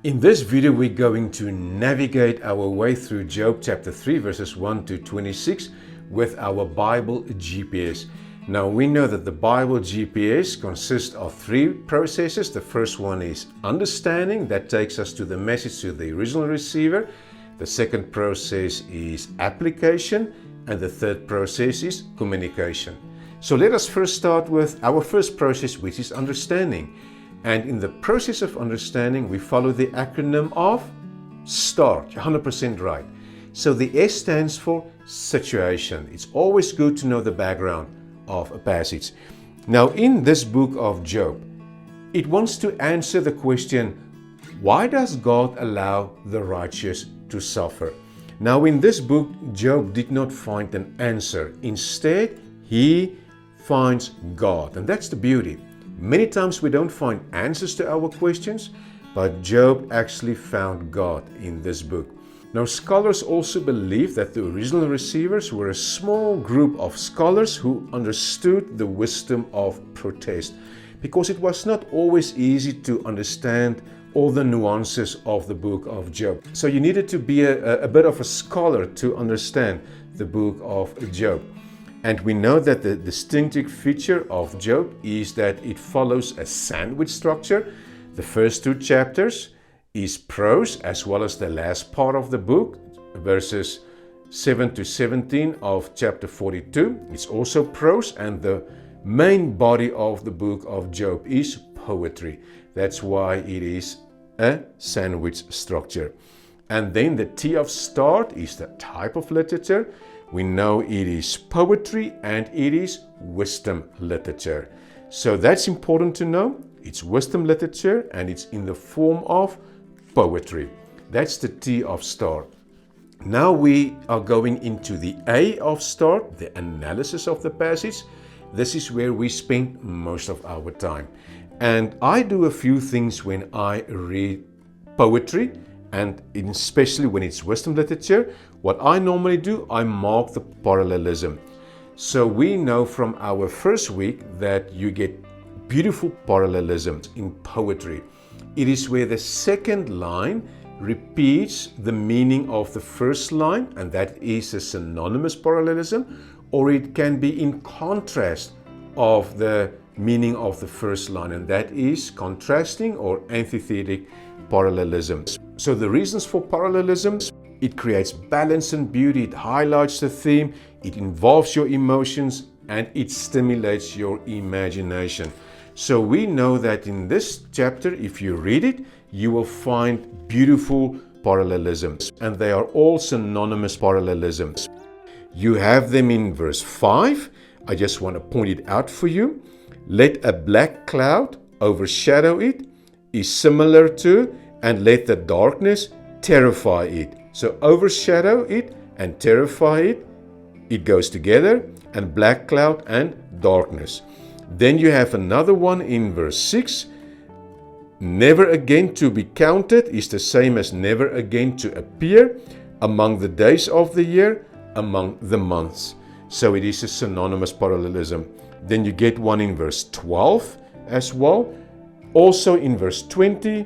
In this video, we're going to navigate our way through Job chapter 3, verses 1 to 26 with our Bible GPS. Now, we know that the Bible GPS consists of three processes. The first one is understanding, that takes us to the message to the original receiver. The second process is application, and the third process is communication. So let us first start with our first process, which is understanding. And in the process of understanding, we follow the acronym of STAR. 100% right. So the S stands for situation. It's always good to know the background of a passage. Now, in this book of Job, it wants to answer the question, why does God allow the righteous to suffer? Now, in this book, Job did not find an answer. Instead, he finds God. And that's the beauty. Many times we don't find answers to our questions, but Job actually found God in this book. Now, scholars also believe that the original receivers were a small group of scholars who understood the wisdom of protest, because it was not always easy to understand all the nuances of the book of Job. So you needed to be a bit of a scholar to understand the book of Job. And we know that the distinctive feature of Job is that it follows a sandwich structure. The first two chapters is prose, as well as the last part of the book, verses 7 to 17 of chapter 42. It's also prose, and the main body of the book of Job is poetry. That's why it is a sandwich structure. And then the T of start is the type of literature. We know it is poetry and it is wisdom literature. So that's important to know. It's wisdom literature and it's in the form of poetry. That's the T of start. Now we are going into the A of start, the analysis of the passage. This is where we spend most of our time. And I do a few things when I read poetry, and especially when it's wisdom literature. What I normally do, I mark the parallelism. So we know from our first week that you get beautiful parallelisms in poetry. It is where the second line repeats the meaning of the first line, and that is a synonymous parallelism, or it can be in contrast of the meaning of the first line, and that is contrasting or antithetic parallelisms. So the reasons for parallelisms: it creates balance and beauty, it highlights the theme, it involves your emotions, and it stimulates your imagination. So we know that in this chapter, if you read it, you will find beautiful parallelisms, and they are all synonymous parallelisms. You have them in verse 5. I just want to point it out for you. Let a black cloud overshadow it is similar to, and let the darkness terrify it. So overshadow it and terrify it, it goes together, and black cloud and darkness. Then you have another one in verse 6. Never again to be counted is the same as never again to appear among the days of the year, among the months. So it is a synonymous parallelism. Then you get one in verse 12 as well. Also in verse 20,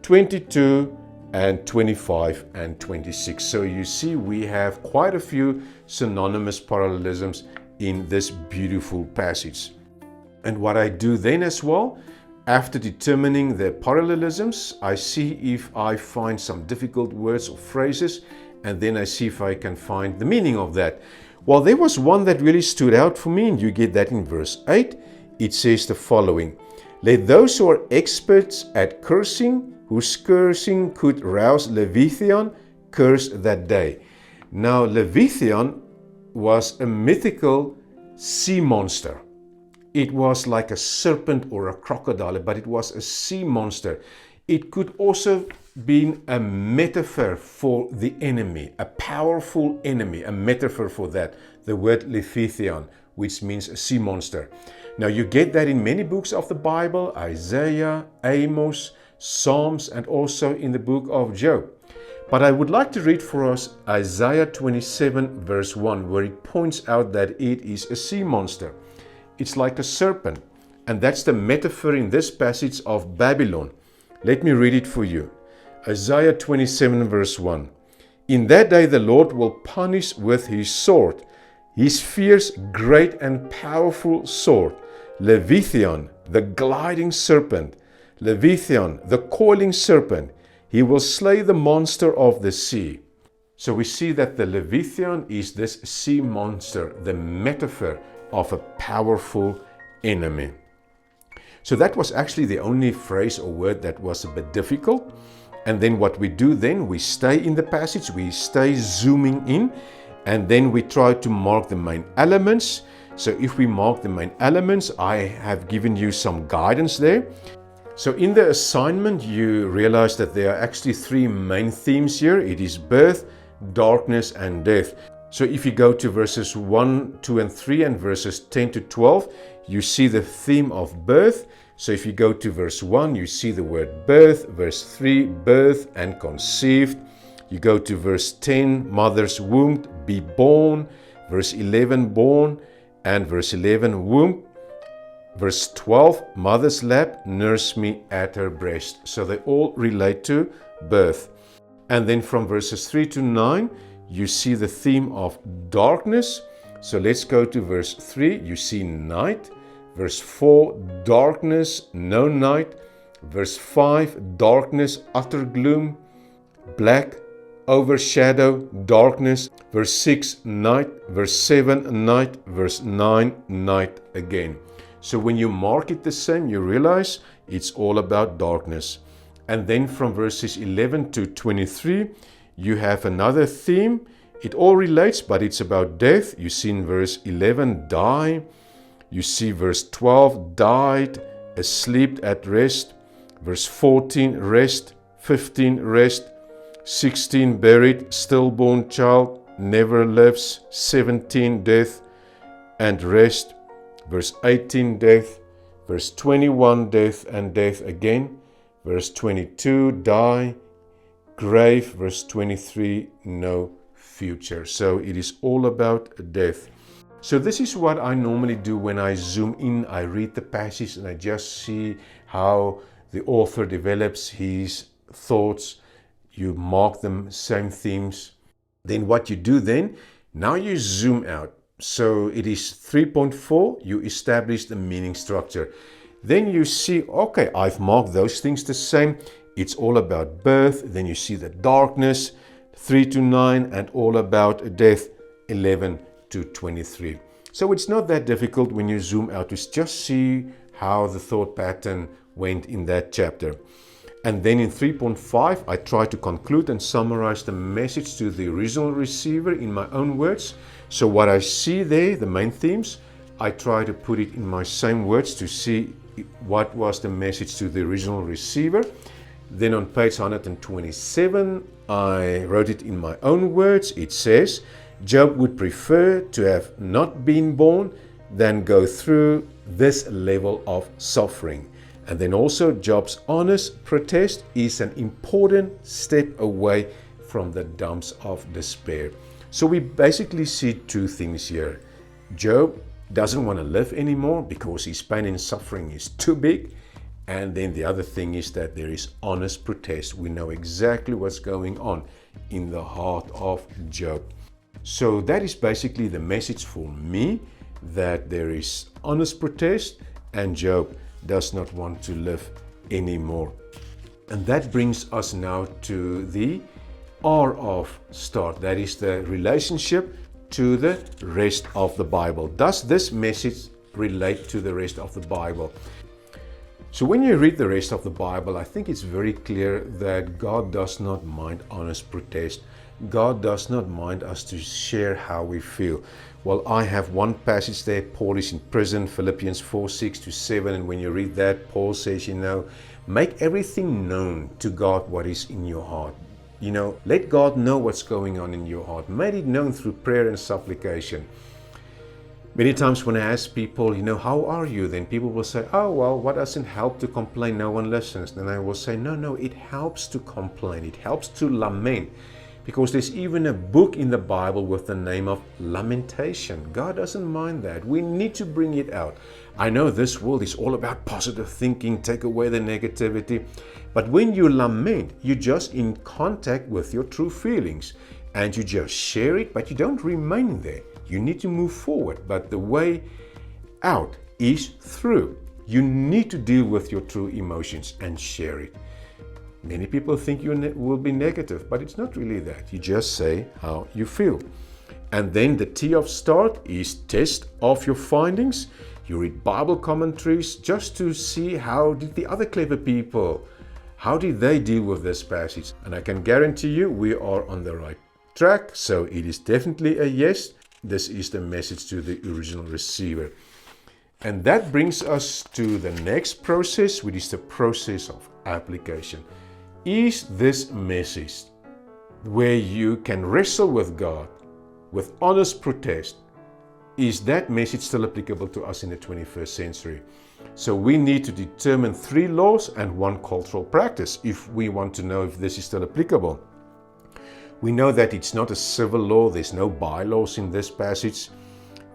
22, and 25 and 26. So you see we have quite a few synonymous parallelisms in this beautiful passage. And what I do then as well, after determining the parallelisms, I see if I find some difficult words or phrases, and then I see if I can find the meaning of that. Well, there was one that really stood out for me, and you get that in verse 8. It says the following: let those who are experts at cursing, whose cursing could rouse Leviathan, curse that day. Now, Leviathan was a mythical sea monster. It was like a serpent or a crocodile, but it was a sea monster. It could also be a metaphor for the enemy, a powerful enemy, a metaphor for that. The word Leviathan, which means a sea monster. Now, you get that in many books of the Bible: Isaiah, Amos, Psalms, and also in the book of Job. But I would like to read for us Isaiah 27 verse 1, where it points out that it is a sea monster. It's like a serpent, and that's the metaphor in this passage of Babylon. Let me read it for you. Isaiah 27 verse 1. In that day the Lord will punish with his sword, his fierce, great and powerful sword, Leviathan, the gliding serpent, Leviathan, the coiling serpent. He will slay the monster of the sea. So we see that the Leviathan is this sea monster, the metaphor of a powerful enemy. So that was actually the only phrase or word that was a bit difficult. And then what we do then, we stay in the passage, we stay zooming in, and then we try to mark the main elements. So if we mark the main elements, I have given you some guidance there. So in the assignment, you realize that there are actually three main themes here. It is birth, darkness, and death. So if you go to verses 1, 2, and 3 and verses 10 to 12, you see the theme of birth. So if you go to verse 1, you see the word birth. Verse 3, birth and conceived. You go to verse 10, mother's womb, be born. Verse 11, born. And verse 11, womb. Verse 12, mother's lap, nurse me at her breast. So they all relate to birth. And then from verses 3 to 9, you see the theme of darkness. So let's go to verse 3. You see night. Verse 4, darkness, no night. Verse 5, darkness, utter gloom. Black, overshadow, darkness. Verse 6, night. Verse 7, night. Verse 9, night again. So when you mark it the same, you realize it's all about darkness. And then from verses 11 to 23, you have another theme. It all relates, but it's about death. You see in verse 11, die. You see verse 12, died, asleep at rest. Verse 14, rest. 15, rest. 16, buried, stillborn child, never lives. 17, death and rest. Verse 18, death. Verse 21, death and death again. Verse 22, die, grave. Verse 23, no future. So it is all about death. So this is what I normally do when I zoom in. I read the passage and I just see how the author develops his thoughts. You mark them, same themes. Then what you do then, now you zoom out. So it is 3.4, you establish the meaning structure. Then you see, okay, I've marked those things the same. It's all about birth. Then you see the darkness, 3 to 9, and all about death, 11 to 23. So it's not that difficult when you zoom out to just see how the thought pattern went in that chapter. And then in 3.5, I try to conclude and summarize the message to the original receiver in my own words. So what I see there, the main themes, I try to put it in my same words to see what was the message to the original receiver. Then on page 127, I wrote it in my own words. It says, Job would prefer to have not been born than go through this level of suffering. And then also Job's honest protest is an important step away from the dumps of despair. So we basically see two things here. Job doesn't want to live anymore because his pain and suffering is too big. And then the other thing is that there is honest protest. We know exactly what's going on in the heart of Job. So that is basically the message for me, that there is honest protest and Job does not want to live anymore. And that brings us now to the R of start. That is the relationship to the rest of the Bible. Does this message relate to the rest of the Bible? So when you read the rest of the Bible, I think it's very clear that God does not mind honest protest. God does not mind us to share how we feel. Well, I have one passage there. Paul is in prison, Philippians 4, 6 to 7. And when you read that, Paul says, make everything known to God what is in your heart. Let God know what's going on in your heart. Make it known through prayer and supplication. Many times when I ask people, how are you? Then people will say, oh, well, what doesn't help to complain? No one listens. Then I will say, no, it helps to complain. It helps to lament. Because there's even a book in the Bible with the name of lamentation. God doesn't mind that. We need to bring it out. I know this world is all about positive thinking, take away the negativity. But when you lament, you're just in contact with your true feelings and you just share it, but you don't remain there. You need to move forward, but the way out is through. You need to deal with your true emotions and share it. Many people think you will be negative, but it's not really that. You just say how you feel. And then the T of start is test of your findings. You read Bible commentaries just to see how did the other clever people, how did they deal with this passage? And I can guarantee you we are on the right track. So it is definitely a yes. This is the message to the original receiver. And that brings us to the next process, which is the process of application. Is this message where you can wrestle with God with honest protest? Is that message still applicable to us in the 21st century? So we need to determine 3 laws and 1 cultural practice if we want to know if this is still applicable. We know that it's not a civil law. There's no bylaws in this passage.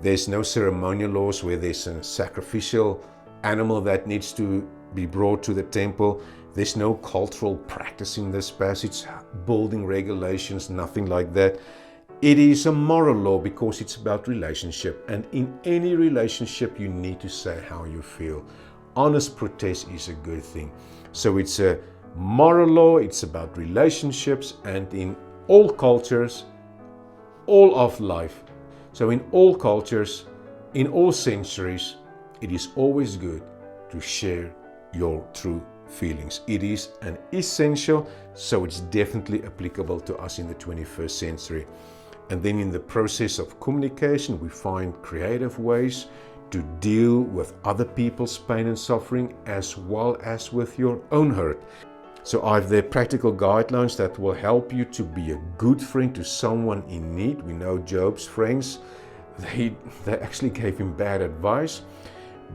There's no ceremonial laws where there's a sacrificial animal that needs to be brought to the temple. There's no cultural practice in this passage, building regulations, nothing like that. It is a moral law because it's about relationship. And in any relationship, you need to say how you feel. Honest protest is a good thing. So it's a moral law, it's about relationships, and in all cultures, all of life. So in all cultures, in all centuries, it is always good to share your true feelings. It is an essential, so it's definitely applicable to us in the 21st century. And then in the process of communication, we find creative ways to deal with other people's pain and suffering as well as with your own hurt. So I've there practical guidelines that will help you to be a good friend to someone in need. We know Job's friends, they actually gave him bad advice,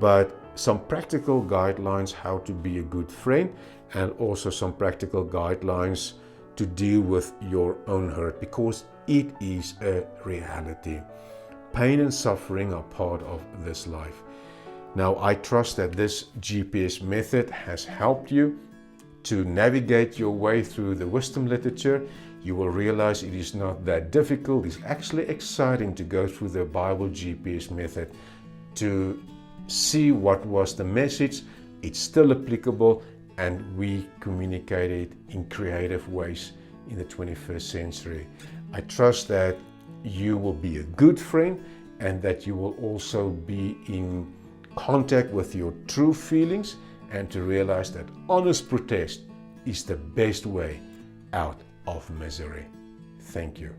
but some practical guidelines how to be a good friend, and also some practical guidelines to deal with your own hurt, because it is a reality. Pain and suffering are part of this life. Now, I trust that this GPS method has helped you to navigate your way through the wisdom literature. You will realize it is not that difficult. It's actually exciting to go through the Bible GPS method to see what was the message. It's still applicable, and we communicate it in creative ways in the 21st century. I trust that you will be a good friend and that you will also be in contact with your true feelings, and to realize that honest protest is the best way out of misery. Thank you.